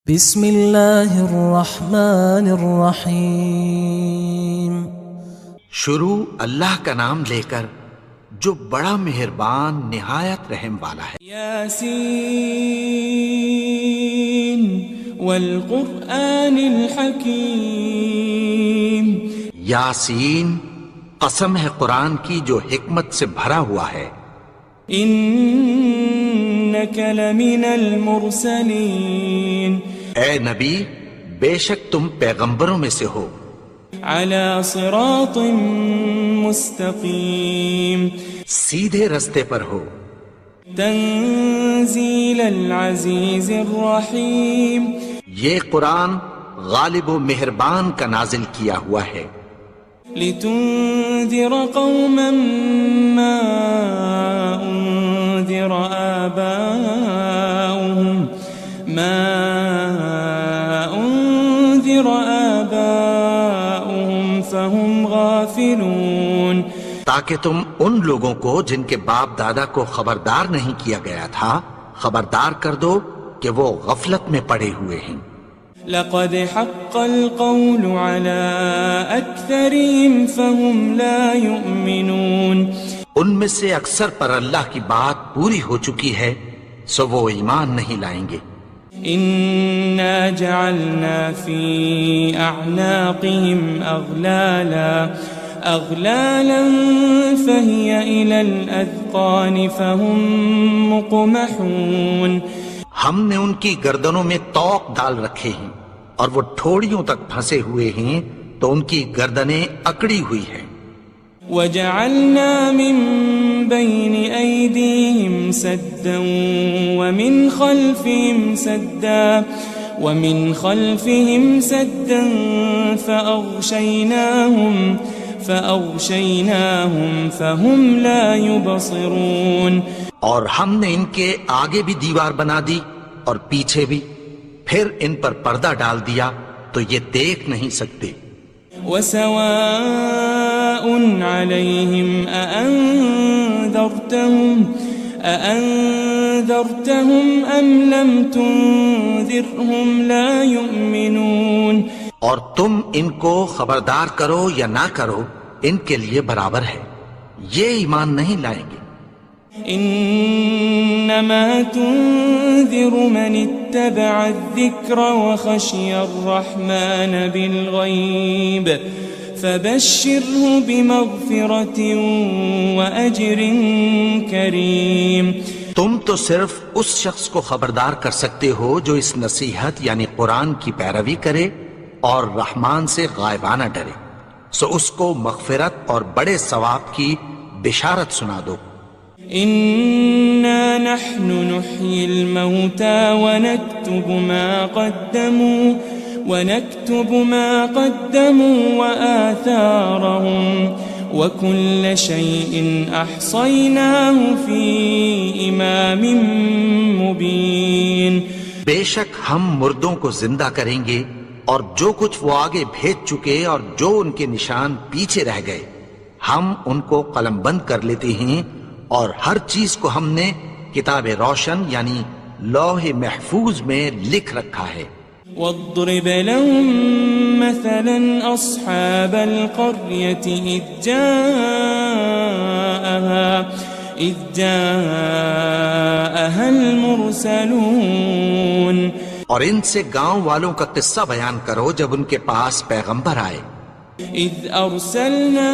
بسم اللہ الرحمن الرحیم۔ شروع اللہ کا نام لے کر جو بڑا مہربان نہایت رحم والا ہے۔ یاسین والقرآن الحکیم۔ یاسین، قسم ہے قرآن کی جو حکمت سے بھرا ہوا ہے۔ انک لمن المرسلین۔ اے نبی، بے شک تم پیغمبروں میں سے ہو۔ علی صراط مستقیم۔ سیدھے رستے پر ہو۔ تنزیل العزیز الرحیم۔ یہ قرآن غالب و مہربان کا نازل کیا ہوا ہے۔ لتنذر قوما ما انذر آباؤهم فهم غافلون۔ تاکہ تم ان لوگوں کو جن کے باپ دادا کو خبردار نہیں کیا گیا تھا خبردار کر دو کہ وہ غفلت میں پڑے ہوئے ہیں۔ لقد حق القول على أكثرهم فهم لا يؤمنون۔ ان میں سے اکثر پر اللہ کی بات پوری ہو چکی ہے سو وہ ایمان نہیں لائیں گے۔ إنا جعلنا في أعناقهم أغلالا فهي إلى الأذقان فهم مقمحون۔ ہم نے ان کی گردنوں میں طوق ڈال رکھے ہیں اور وہ ٹھوڑیوں تک پھنسے ہوئے ہیں تو ان کی گردنیں اکڑی ہوئی ہیں۔ وجعلنا من بين أيديهم سدا ومن خلفهم سدا فأغشيناهم فهم لا يبصرون۔ اور ہم نے ان کے آگے بھی دیوار بنا دی اور پیچھے بھی، پھر ان پر پردہ ڈال دیا تو یہ دیکھ نہیں سکتے۔ وسواء عليهم أأنذرتهم أم لم تنذرهم لا يؤمنون۔ اور تم ان کو خبردار کرو یا نہ کرو ان کے لیے برابر ہے، یہ ایمان نہیں لائیں گے۔ انما تنذر من اتبع الذکر وخشی الرحمن بالغیب فبشره بمغفرة وأجر کریم۔ تم تو صرف اس شخص کو خبردار کر سکتے ہو جو اس نصیحت یعنی قرآن کی پیروی کرے اور رحمان سے غائبانہ ڈرے، سو اس کو مغفرت اور بڑے ثواب کی بشارت سنا دو۔ إنا نحن نحيي الموتى ونكتب ما قدموا وآثارهم وكل شيء أحصيناه في إمام مبين۔ بے شک ہم مردوں کو زندہ کریں گے اور جو کچھ وہ آگے بھیج چکے اور جو ان کے نشان پیچھے رہ گئے ہم ان کو قلم بند کر لیتے ہیں، اور ہر چیز کو ہم نے کتاب روشن یعنی لوح محفوظ میں لکھ رکھا ہے۔ واضرب لهم مثلا أصحاب القرية إذ جاءها المرسلون۔ اور ان سے گاؤں والوں کا قصہ بیان کرو جب ان کے پاس پیغمبر آئے۔ إذ أرسلنا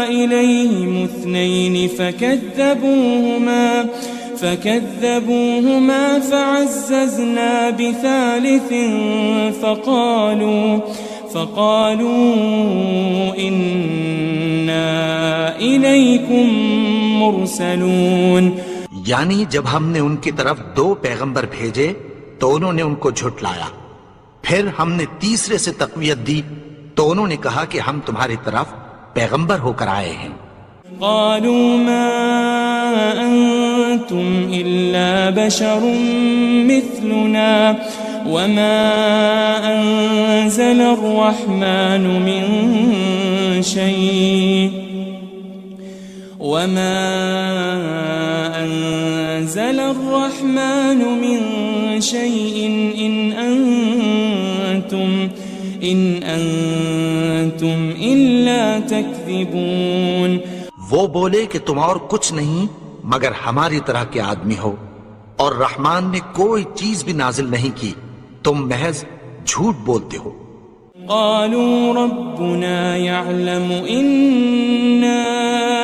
إليهم اثنين فكذبوهما فعززنا بثالث فقالوا إنا إليكم مرسلون۔ یعنی جب ہم نے ان کی طرف 2 پیغمبر بھیجے تو انہوں نے ان کو جھٹلایا، پھر ہم نے تیسرے سے تقویت دی تو انہوں نے کہا کہ ہم تمہاری طرف پیغمبر ہو کر آئے ہیں۔ قالوا ما أنتم إلا بشر مثلنا وما أنزل الرحمن من شيء إن إن أنتم إلا تكذبون. وہ بولے کہ تم اور کچھ نہیں مگر ہماری طرح کے آدمی ہو، اور رحمان نے کوئی چیز بھی نازل نہیں کی، تم محض جھوٹ بولتے ہو۔ قالوا ربنا يعلم إنا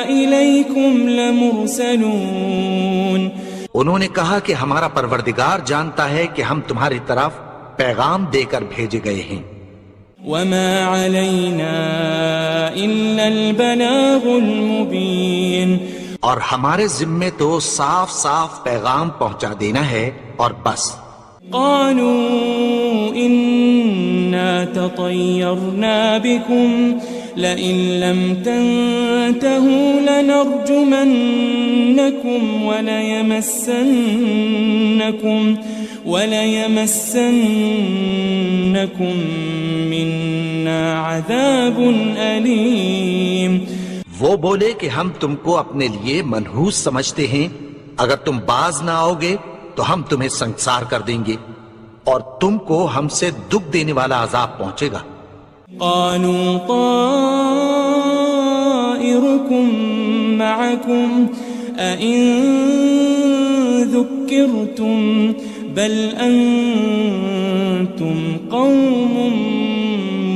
إليكم لمرسلون. انہوں نے کہا کہ ہمارا پروردگار جانتا ہے کہ ہم تمہاری طرف پیغام دے کر بھیجے گئے ہیں۔ وما علينا إلا البلاغ المبين. اور ہمارے ذمے تو صاف صاف پیغام پہنچا دینا ہے اور بس۔ قالوا إنا تطيرنا بكم لئن لم تنتهوا لنرجمنكم وليمسنكم منا عذاب أليم. وہ بولے کہ ہم تم کو اپنے لیے منحوس سمجھتے ہیں، اگر تم باز نہ آؤ گے تو ہم تمہیں سنگسار کر دیں گے اور تم کو ہم سے دکھ دینے والا عذاب پہنچے گا۔ قالوا طائركم معكم أئن ذكرتم بل أنتم قوم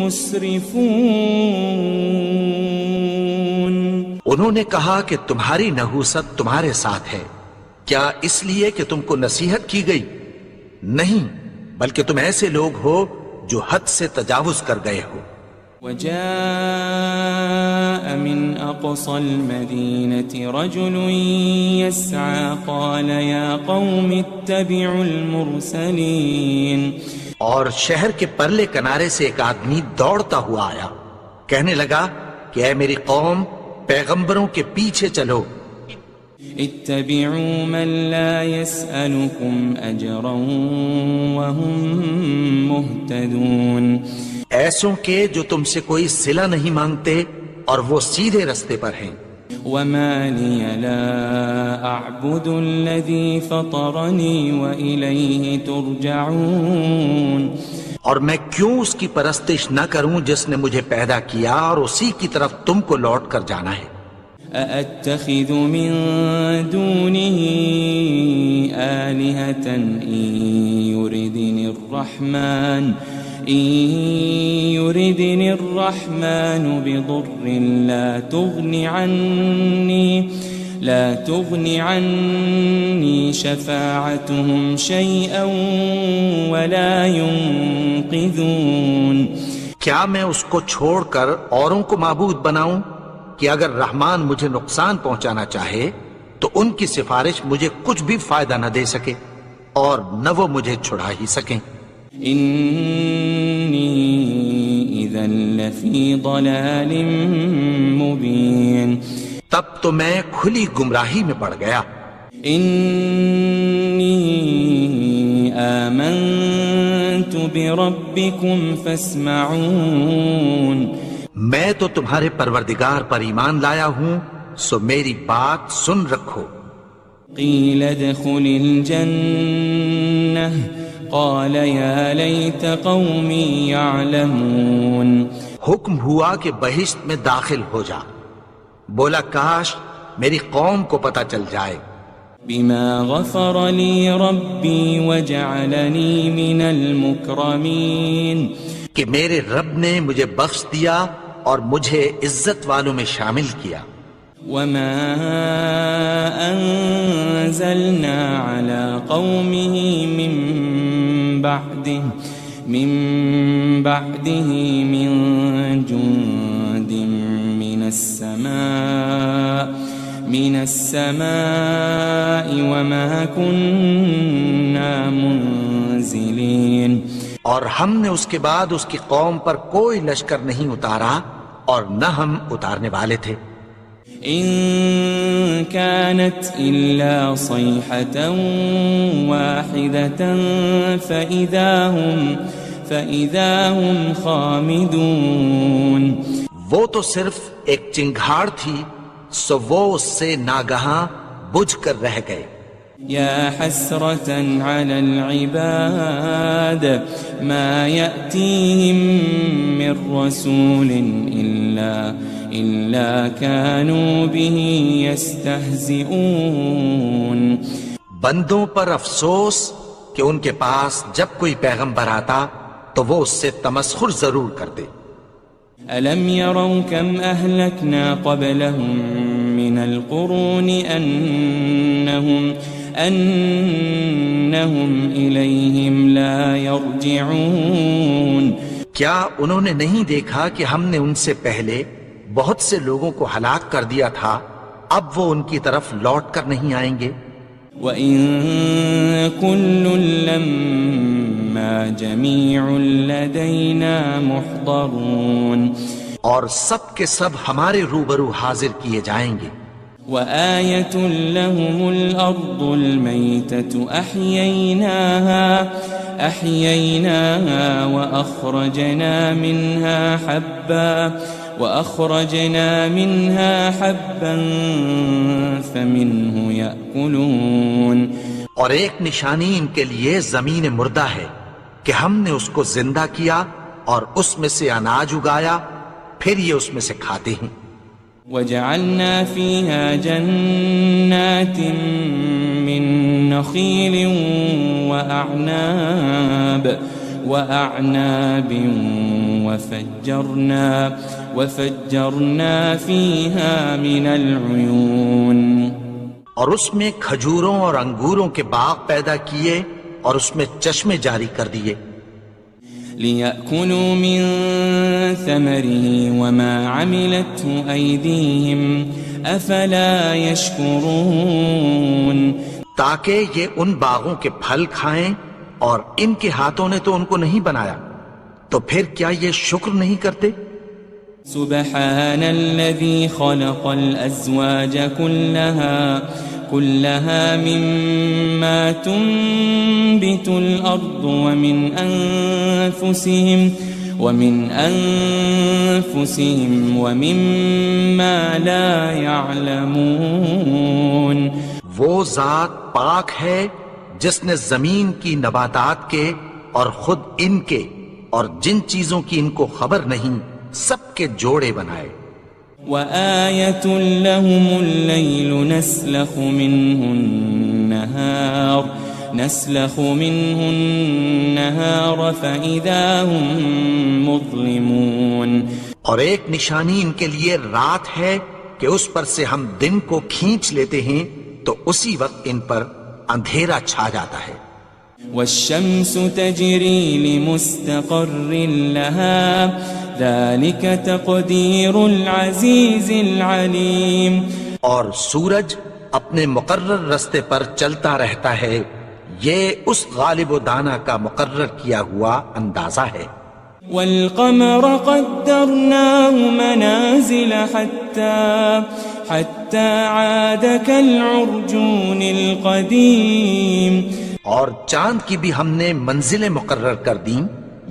مسرفون. انہوں نے کہا کہ تمہاری نحوست تمہارے ساتھ ہے، کیا اس لیے کہ تم کو نصیحت کی گئی؟ نہیں، بلکہ تم ایسے لوگ ہو جو حد سے تجاوز کر گئے ہو۔ وجاء من أقصى المدينة رجل يسعى قال يا قوم اتبعوا المرسلين. اور شہر کے پرلے کنارے سے ایک آدمی دوڑتا ہوا آیا، کہنے لگا کہ اے میری قوم، پیغمبروں کے پیچھے چلو۔ اتبعوا من لا يسألكم أجرا وهم مهتدون. ایسوں کے جو تم سے کوئی صلہ نہیں مانگتے اور وہ سیدھے رستے پر ہیں۔ وما لي لا أعبد الذي فطرني وإليه ترجعون. اور میں کیوں اس کی پرستش نہ کروں جس نے مجھے پیدا کیا اور اسی کی طرف تم کو لوٹ کر جانا ہے۔ أأتخذ من دونه آلهة إن يردني الرحمن بضر لا تغني عني شفاعتهم شيئا ولا ينقذون. کیا میں اس کو چھوڑ کر اوروں کو معبود بناؤں کہ اگر رحمان مجھے نقصان پہنچانا چاہے تو ان کی سفارش مجھے کچھ بھی فائدہ نہ دے سکے اور نہ وہ مجھے چھڑا ہی سکیں۔ انی اذا لفی ضلال مبین. تب تو میں کھلی گمراہی میں پڑ گیا۔ انی آمنت بربکم فاسمعون. میں تو تمہارے پروردگار پر ایمان لایا ہوں، سو میری بات سن رکھو۔ قیل ادخل الجنہ قال یا لیت قومی یعلمون. حکم ہوا کہ بہشت میں داخل ہو جا، بولا کاش میری قوم کو پتہ چل جائے۔ بما غفر لی ربی وجعلنی من المکرمین. کہ میرے رب نے مجھے بخش دیا اور مجھے عزت والوں میں شامل کیا۔ وما انزلنا على قومه من بعده من جند من السماء وما كنا منزلين. اور ہم نے اس کے بعد اس کی قوم پر کوئی لشکر نہیں اتارا اور نہ ہم اتارنے والے تھے۔ ان كانت الا صيحة واحدة فإذا هم خامدون. وہ تو صرف ایک چنگھاڑ تھی، سو وہ اس سے ناگہاں بجھ کر رہ گئے۔ يا حسرة على العباد ما يأتيهم من رسول إلا كانوا به يستهزئون. بندوں پر افسوس کہ ان کے پاس جب کوئی پیغمبر آتا تو وہ اس سے تمسخر ضرور کرتے. ألم يروا كم أهلكنا قبلهم من القرون أنهم إليهم لا يرجعون. کیا انہوں نے نہیں دیکھا کہ ہم نے ان سے پہلے بہت سے لوگوں کو ہلاک کر دیا تھا، اب وہ ان کی طرف لوٹ کر نہیں آئیں گے. وَإِن كُلٌّ لَمَّا جَمِيعٌ لَدَيْنَا مُحْضَرُونَ. اور سب کے سب ہمارے روبرو حاضر کیے جائیں گے. وَآيَةٌ لَهُمُ الْأَرْضُ الْمَيْتَةُ أَحْيَيْنَاهَا وَأَخْرَجْنَا مِنْهَا حَبًّا فَمِنْهُ يَأْكُلُونَ. اور ایک نشانی ان کے لیے زمین مردہ ہے کہ ہم نے اس کو زندہ کیا اور اس میں سے اناج اگایا، پھر یہ اس میں سے کھاتے ہیں. وَجَعَلْنَا فِيهَا جَنَّاتٍ مِّن نَخِيلٍ وَأَعْنَابٍ وَفَجَّرْنَا فِيهَا مِنَ الْعُيُونِ. اور اس میں کھجوروں اور انگوروں کے باغ پیدا کیے اور اس میں چشمے جاری کر دیے. لِيَأْكُلُوا مِن ثَمَرِهِ وَمَا عَمِلَتْهُ أَيْدِيهِمْ أَفَلَا يَشْكُرُونَ. تاکہ یہ ان باغوں کے پھل کھائیں اور ان کے ہاتھوں نے تو ان کو نہیں بنایا، تو پھر کیا یہ شکر نہیں کرتے؟ سبحان الذي خلق الأزواج كلها مما تنبت الأرض ومن أنفسهم ومما لا يعلمون. وہ ذات پاک ہے جس نے زمین کی نباتات کے اور خود ان کے اور جن چیزوں کی ان کو خبر نہیں سب کے جوڑے بنائے. وَآيَةٌ لَهُمُ اللَّيْلُ نَسْلَخُ مِنْهُ النَّهَارَ فَإِذَا هُمْ مُظْلِمُونَ. اور ایک نشانی ان کے لیے رات ہے کہ اس پر سے ہم دن کو کھینچ لیتے ہیں تو اسی وقت ان پر اندھیرا چھا جاتا ہے. وَالشَّمْسُ تَجْرِي لِمُسْتَقَرٍّ لَهَا ذَلِكَ تَقْدِيرُ الْعَزِيزِ الْعَلِيمِ. اور سورج اپنے مقرر رستے پر چلتا رہتا ہے، یہ اس غالب و دانا کا مقرر کیا ہوا اندازہ ہے. وَالْقَمَرَ قَدَّرْنَاهُ مَنَازِلَ حَتَّى عَادَ كَالْعُرْجُونِ الْقَدِيمِ. اور چاند کی بھی ہم نے منزلیں مقرر کر دیں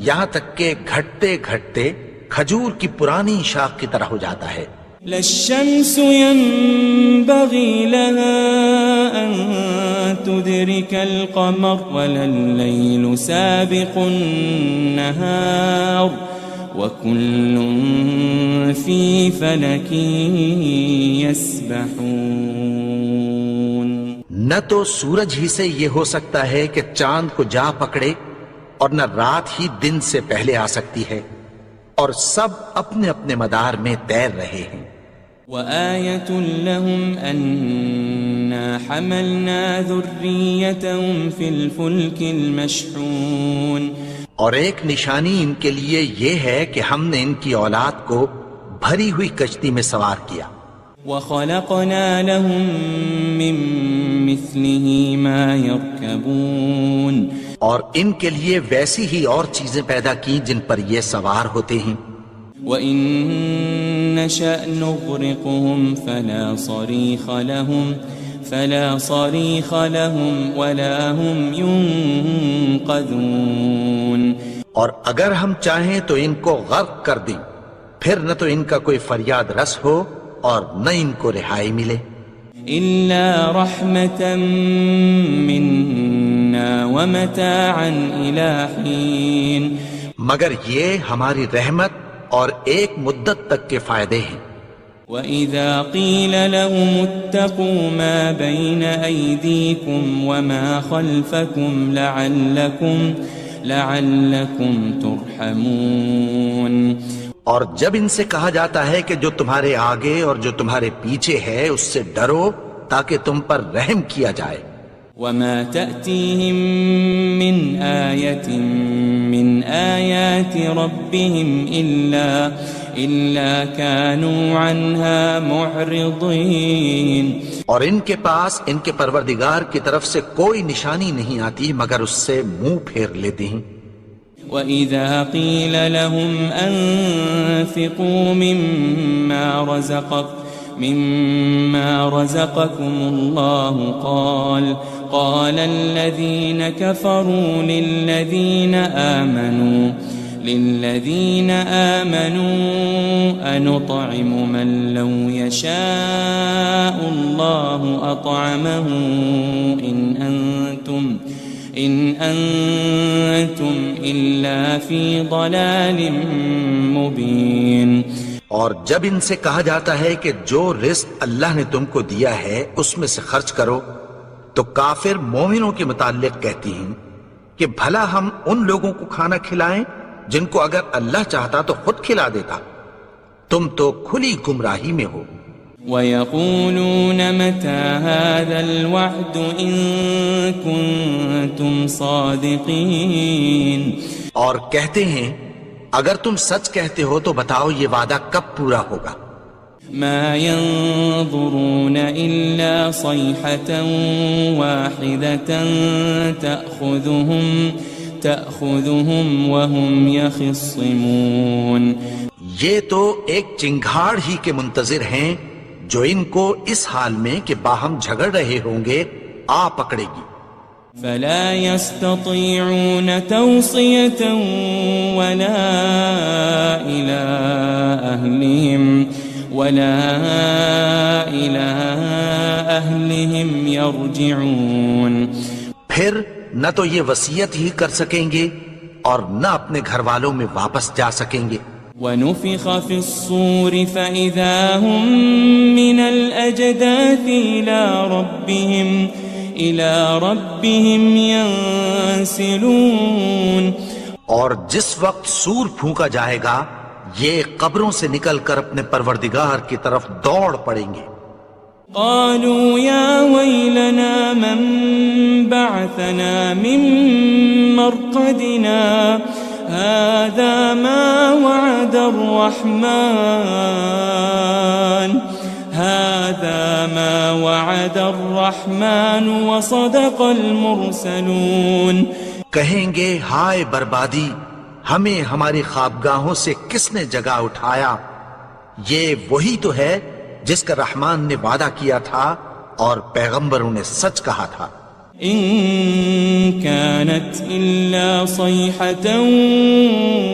یہاں تک کہ گھٹتے گھٹتے کھجور کی پرانی شاخ کی طرح ہو جاتا ہے. لَلشَّمْسُ يَنبَغِي لَهَا أَن تُدْرِكَ الْقَمَرَ وَلَلَّيْلُ سَابِقُ النَّهَارِ وَكُلٌّ فِي فَلَكٍ يَسْبَحُونَ. نہ تو سورج ہی سے یہ ہو سکتا ہے کہ چاند کو جا پکڑے اور نہ رات ہی دن سے پہلے آ سکتی ہے، اور سب اپنے اپنے مدار میں تیر رہے ہیں. وَآيَةٌ لَهُمْ أَنَّا حَمَلْنَا ذُرِّيَّتَهُمْ فِي الْفُلْكِ الْمَشْحُونِ. اور ایک نشانی ان کے لیے یہ ہے کہ ہم نے ان کی اولاد کو بھری ہوئی کشتی میں سوار کیا. وَخَلَقْنَا لَهُم مِّن مِّثْلِهِ مَا يَرْكَبُونَ. اور ان کے لیے ویسی ہی اور چیزیں پیدا کی جن پر یہ سوار ہوتے ہیں. وَإِن نَّشَأْ نُغْرِقْهُمْ فَلَا صَرِيخَ لَهُمْ وَلَا هُمْ يُنقَذُونَ. اور اگر ہم چاہیں تو ان کو غرق کر دیں، پھر نہ تو ان کا کوئی فریاد رس ہو اور نہ ان کو رہائی ملے. إلا رحمة منا ومتاعا إلى حين. مگر یہ ہماری رحمت اور ایک مدت تک کے فائدے ہیں. وَإِذَا قِيلَ لَهُمُ اتَّقُوا مَا بَيْنَ أَيْدِيكُمْ وَمَا خَلْفَكُمْ لَعَلَّكُمْ تُرْحَمُونَ. اور جب ان سے کہا جاتا ہے کہ جو تمہارے آگے اور جو تمہارے پیچھے ہے اس سے ڈرو تاکہ تم پر رحم کیا جائے. وَمَا تَأْتِيهِم مِّنْ آيَةٍ مِّنْ آيَاتِ رَبِّهِمْ إِلَّا كَانُوا عَنْهَا مُعْرِضِينَ. اور ان کے پاس ان کے پروردگار کی طرف سے کوئی نشانی نہیں آتی مگر اس سے منہ پھیر لیتے ہیں. وَإِذَا قِيلَ لَهُمْ أَنفِقُوا مِمَّا رَزَقَكُمُ اللَّهُ قَالَ الَّذِينَ كَفَرُوا لِلَّذِينَ آمَنُوا أَنُطْعِمُ مَن لَّوْ يَشَاءُ اللَّهُ أَطْعَمَهُ إِنْ أَنْتُمْ إِلَّا فِي ضَلَالٍ مُبِينٍ. اور جب ان سے کہا جاتا ہے کہ جو رزق اللہ نے تم کو دیا ہے اس میں سے خرچ کرو تو کافر مومنوں کے متعلق کہتی ہیں کہ بھلا ہم ان لوگوں کو کھانا کھلائیں جن کو اگر اللہ چاہتا تو خود کھلا دیتا. تم تو کھلی گمراہی میں ہو. وَيَقُولُونَ مَتَى هَذَا الْوَعْدُ إِن كُنتُمْ صَادِقِينَ. اور کہتے ہیں اگر تم سچ کہتے ہو تو بتاؤ یہ وعدہ کب پورا ہوگا. مَا يَنظُرُونَ إِلَّا صَيْحَةً وَاحِدَةً تَأْخُذُهُمْ وَهُمْ يَخِصِّمُونَ. یہ تو ایک چنگھاڑ ہی کے منتظر ہیں جو ان کو اس حال میں کہ باہم جھگڑ رہے ہوں گے آ پکڑے گی. فلا يستطيعون توصية ولا إلى أهلهم يرجعون. پھر نہ تو یہ وصیت ہی کر سکیں گے اور نہ اپنے گھر والوں میں واپس جا سکیں گے. وَنُفِخَ فِي الصُّورِ فَإِذَا هُم مِّنَ الْأَجْدَاثِ إِلَى رَبِّهِمْ يَنسِلُونَ. اور جس وقت سور پھونکا جائے گا یہ قبروں سے نکل کر اپنے پروردگار کی طرف دوڑ پڑیں گے. قالوا يا ويلنا من بعثنا من مرقدنا هذا ما وعد الرحمن وصدق المرسلون. کہیں گے ہائے بربادی ہمیں ہماری خوابگاہوں سے کس نے جگا اٹھایا. یہ وہی تو ہے جس کا رحمان نے وعدہ کیا تھا اور پیغمبروں نے سچ کہا تھا. ان كانت الا صيحة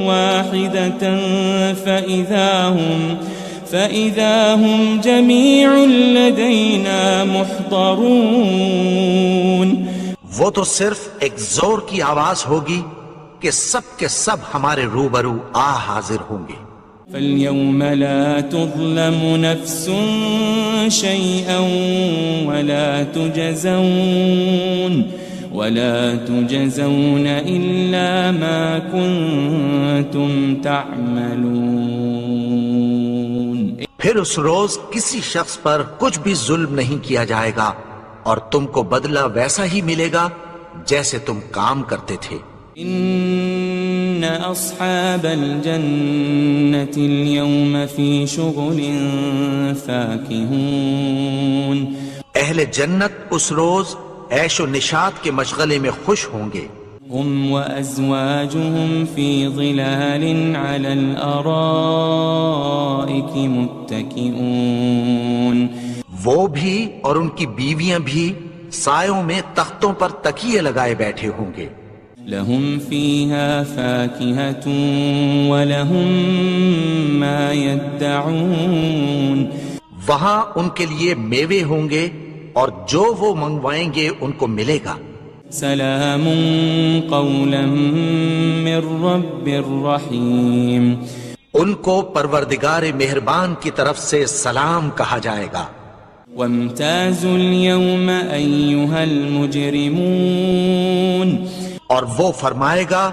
واحدة فإذا هم جميع لدينا محضرون. وہ تو صرف ایک زور کی آواز ہوگی کہ سب کے سب ہمارے روبرو حاضر ہوں گے. فاليوم لا تظلم نفس شيئا ولا تجزون إلا ما كنتم تعملون. پھر اس روز کسی شخص پر کچھ بھی ظلم نہیں کیا جائے گا اور تم کو بدلہ ویسا ہی ملے گا جیسے تم کام کرتے تھے. ان اصحاب الجنة اليوم في شغل فاكهون. اہل جنت اس روز عیش و نشاط کے مشغلے میں خوش ہوں گے. هم وازواجهم في ظلال على الارائك متكئون. وہ بھی اور ان کی بیویاں بھی سایوں میں تختوں پر تکیے لگائے بیٹھے ہوں گے. لهم فيها فاكهة ولهم ما يدعون. وہاں ان کے لیے میوے ہوں گے اور جو وہ منگوائیں گے ان کو ملے گا. سلام قولا من رب رحیم. ان کو پروردگار مہربان کی طرف سے سلام کہا جائے گا. وامتازوا اليوم أيها المجرمون. اور وہ فرمائے گا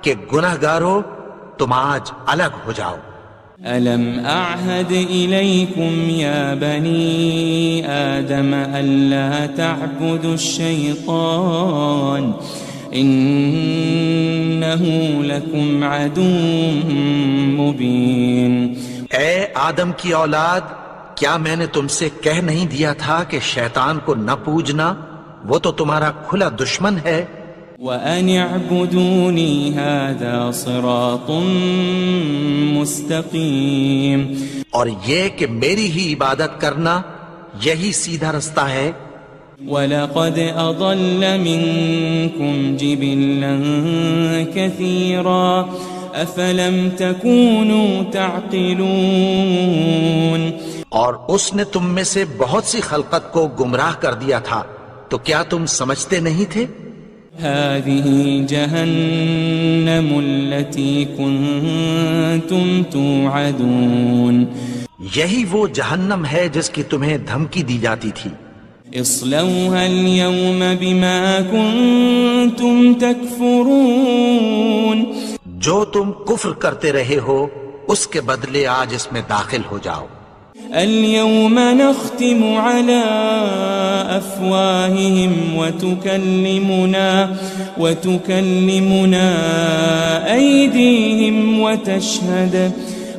کہ گنہگارو تم آج الگ ہو جاؤ. ألم أعهد إليكم يا بني آدم ألا تعبدوا الشيطان إنه لكم عدو مبين. اے آدم کی اولاد، کیا میں نے تم سے کہہ نہیں دیا تھا کہ شیطان کو نہ پوجنا، وہ تو تمہارا کھلا دشمن ہے. وَأَنِ اعْبُدُونِي هَذَا صِرَاطٌ مُسْتَقِيمٌ. اور یہ کہ میری ہی عبادت کرنا یہی سیدھا رستہ ہے. وَلَقَدْ أَضَلَّ مِنكُمْ جِبِلًّا كَثِيرًا أَفَلَمْ تَكُونُوا تَعْقِلُونَ. اور اس نے تم میں سے بہت سی خلقت کو گمراہ کر دیا تھا، تو کیا تم سمجھتے نہیں تھے؟ هذه جهنم التي كنتم توعدون. یہی وہ جہنم ہے جس کی تمہیں دھمکی دی جاتی تھی. اصلوها اليوم بما كنتم تكفرون. جو تم کفر کرتے رہے ہو اس کے بدلے آج اس میں داخل ہو جاؤ. اليوم نختم على أفواههم وتكلمنا أيديهم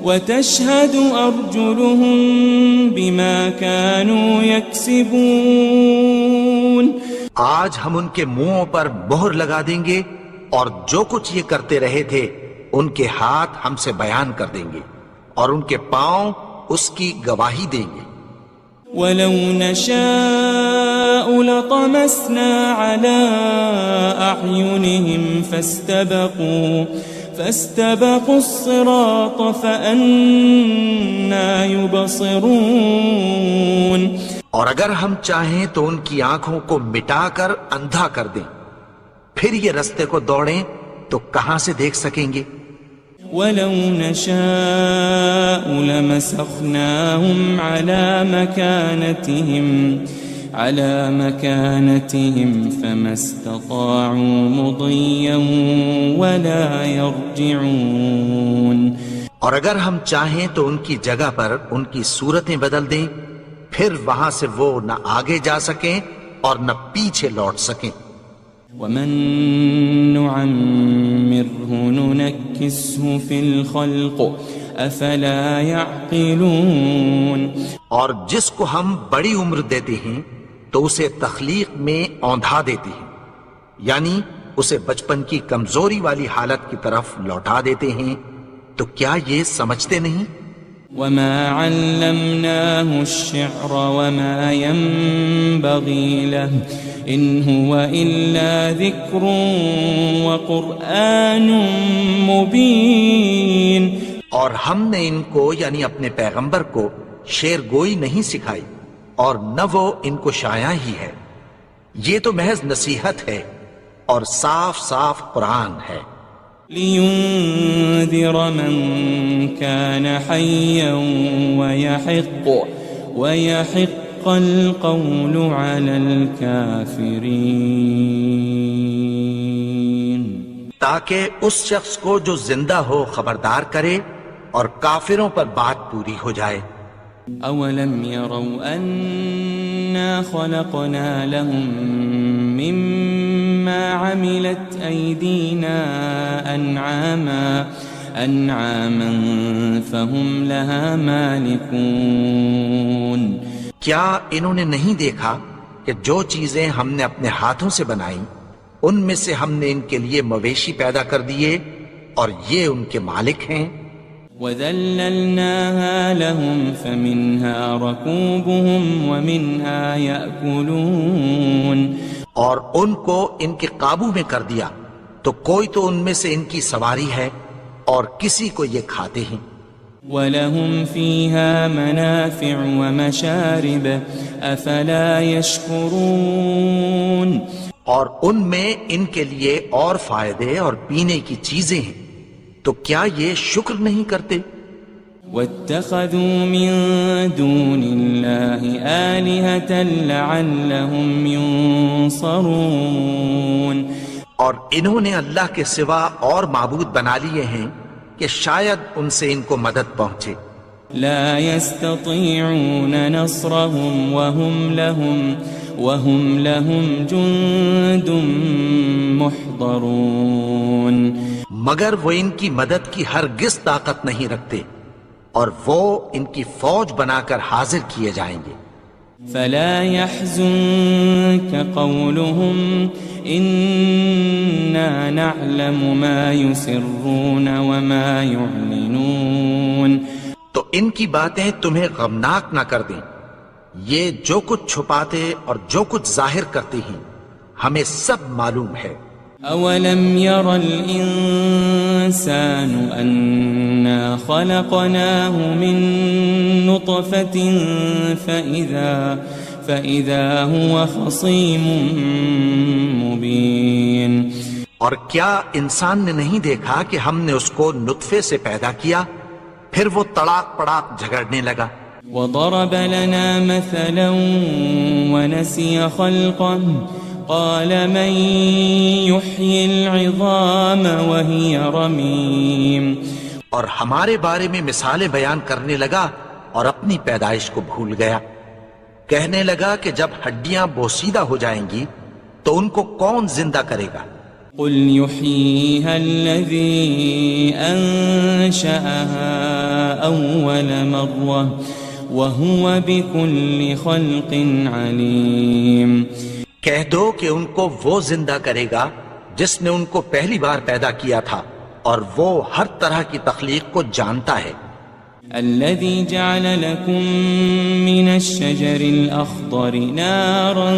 وتشهد أرجلهم بما كانوا يكسبون. آج ہم ان کے منہوں پر مہر لگا دیں گے اور جو کچھ یہ کرتے رہے تھے ان کے ہاتھ ہم سے بیان کر دیں گے اور ان کے پاؤں اس کی گواہی دیں گے. وَلَوْ نَشَاءُ لَطَمَسْنَا عَلَىٰ أَعْيُنِهِمْ فَاسْتَبَقُوا الصِّرَاطَ فَأَنَّىٰ يُبْصِرُونَ. اور اگر ہم چاہیں تو ان کی آنکھوں کو مٹا کر اندھا کر دیں، پھر یہ رستے کو دوڑیں تو کہاں سے دیکھ سکیں گے. وَلَوْ نَشَاءُ لَمَسَخْنَاهُمْ عَلَى مَكَانَتِهِمْ فَمَا اسْتَطَاعُوا مُضِيًّا وَلَا يَرْجِعُونَ. اور اگر ہم چاہیں تو ان کی جگہ پر ان کی صورتیں بدل دیں، پھر وہاں سے وہ نہ آگے جا سکیں اور نہ پیچھے لوٹ سکیں. وَمَن نُعَمِّرْهُ نُنَكِّسْهُ فِي الْخَلْقِ أَفَلَا يَعْقِلُونَ. اور جس کو ہم بڑی عمر دیتے ہیں تو اسے تخلیق میں اوندھا دیتے ہیں، یعنی اسے بچپن کی کمزوری والی حالت کی طرف لوٹا دیتے ہیں. تو کیا یہ سمجھتے نہیں؟ وَمَا عَلَّمْنَاهُ الشِّعْرَ وَمَا يَنبَغِي لَهُ إِنْ هُوَ إِلَّا ذِكْرٌ وَقُرْآنٌ مُبِينٌ. اور ہم نے ان کو یعنی اپنے پیغمبر کو شعر گوئی نہیں سکھائی اور نہ وہ ان کو شایع ہی ہے. یہ تو محض نصیحت ہے اور صاف صاف قرآن ہے. لِيُنذِرَ مَن كَانَ حَيًّا وَيَحِقَّ الْقَوْلُ عَلَى الْكَافِرِينَ. تاکہ اس شخص کو جو زندہ ہو خبردار کرے اور کافروں پر بات پوری ہو جائے. أَوَلَمْ يَرَوْا أَنَّا خَلَقْنَا لَهُم مِّمَّا عَمِلَتْ أَيْدِينَا أَنْعَامًا فَهُمْ لَهَا مَالِكُونَ. کیا انہوں نے نہیں دیکھا کہ جو چیزیں ہم نے اپنے ہاتھوں سے بنائیں ان میں سے ہم نے ان کے لیے مویشی پیدا کر دیے اور یہ ان کے مالک ہیں. وَذَلَّلْنَاهَا لَهُمْ فَمِنْهَا رَكُوبُهُمْ وَمِنْهَا يَأْكُلُونَ. اور ان کو ان کے قابو میں کر دیا تو کوئی تو ان میں سے ان کی سواری ہے اور کسی کو یہ کھاتے ہیں. وَلَهُمْ فِيهَا مَنَافِعُ وَمَشَارِبُ أَفَلَا يَشْكُرُونَ اور ان میں ان کے لیے اور فائدے اور پینے کی چیزیں ہیں، تو کیا یہ شکر نہیں کرتے؟ وَاتَّخَذُوا مِن دُونِ اللَّهِ آلِهَةً لَعَلَّهُمْ يُنصَرُونَ اور انہوں نے اللہ کے سوا اور معبود بنا لیے ہیں کہ شاید ان سے ان کو مدد پہنچے۔ لا يستطيعون نصرهم وهم لهم جند محضرون مگر وہ ان کی مدد کی ہرگز طاقت نہیں رکھتے اور وہ ان کی فوج بنا کر حاضر کیے جائیں گے۔ فلا يحزنك قولهم إنا نعلم ما يسرون وما يعلنون تو ان کی باتیں تمہیں غمناک نہ کر دیں، یہ جو کچھ چھپاتے اور جو کچھ ظاہر کرتے ہیں ہمیں سب معلوم ہے۔ أولم ير الإنسان أنا خلقناه من نطفة فإذا هو خصيم مبين اور کیا انسان نے نہیں دیکھا کہ ہم نے اس کو نطفے سے پیدا کیا، پھر وہ تڑاک پڑاک جھگڑنے لگا۔ وضرب لنا مثلا ونسي خلقه قال من يحيي العظام وهي رميم اور ہمارے بارے میں مثالیں بیان کرنے لگا اور اپنی پیدائش کو بھول گیا، کہنے لگا کہ جب ہڈیاں بوسیدہ ہو جائیں گی تو ان کو کون زندہ کرے گا؟ قل يحييها الذي أنشأها أول مرة وهو بكل خلق عليم کہہ دو کہ ان کو وہ زندہ کرے گا جس نے ان کو پہلی بار پیدا کیا تھا اور وہ ہر طرح کی تخلیق کو جانتا ہے۔ الذي جعل لكم من الشجر الأخضر نارا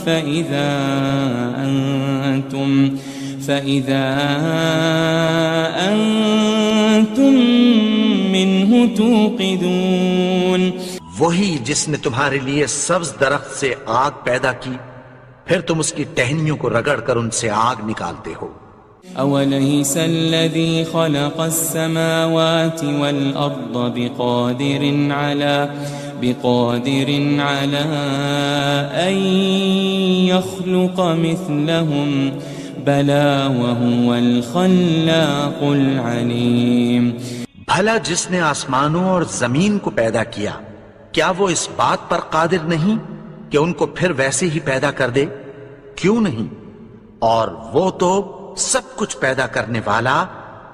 فإذا أنتم منه توقدون وہی جس نے تمہارے لیے سبز درخت سے آگ پیدا کی، پھر تم اس کی ٹہنیوں کو رگڑ کر ان سے آگ نکالتے ہو۔ أوليس الذي خلق السماوات والأرض بقادر على أن يخلق مثلهم بلى وهو الخلاق العليم بھلا جس نے آسمانوں اور زمین کو پیدا کیا، کیا وہ اس بات پر قادر نہیں کہ ان کو پھر ویسے ہی پیدا کر دے؟ کیوں نہیں؟ اور وہ تو سب کچھ پیدا کرنے والا،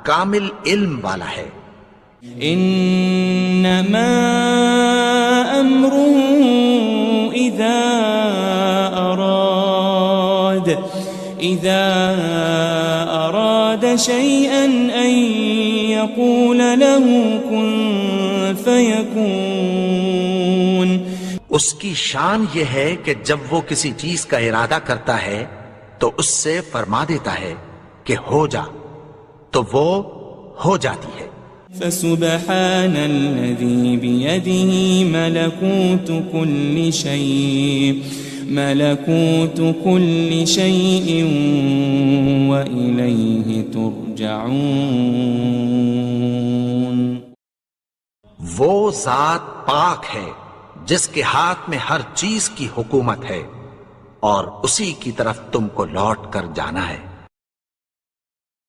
کامل علم والا ہے۔ انما امره اذا اراد شيئا ان يقول له كن فيكون اس کی شان یہ ہے کہ جب وہ کسی چیز کا ارادہ کرتا ہے تو اس سے فرما دیتا ہے کہ ہو جا، تو وہ ہو جاتی ہے۔ فسبحان الذي بيده ملكوت كل شيء وإليه ترجعون وہ ذات پاک ہے جس کے ہاتھ میں ہر چیز کی حکومت ہے اور اسی کی طرف تم کو لوٹ کر جانا ہے۔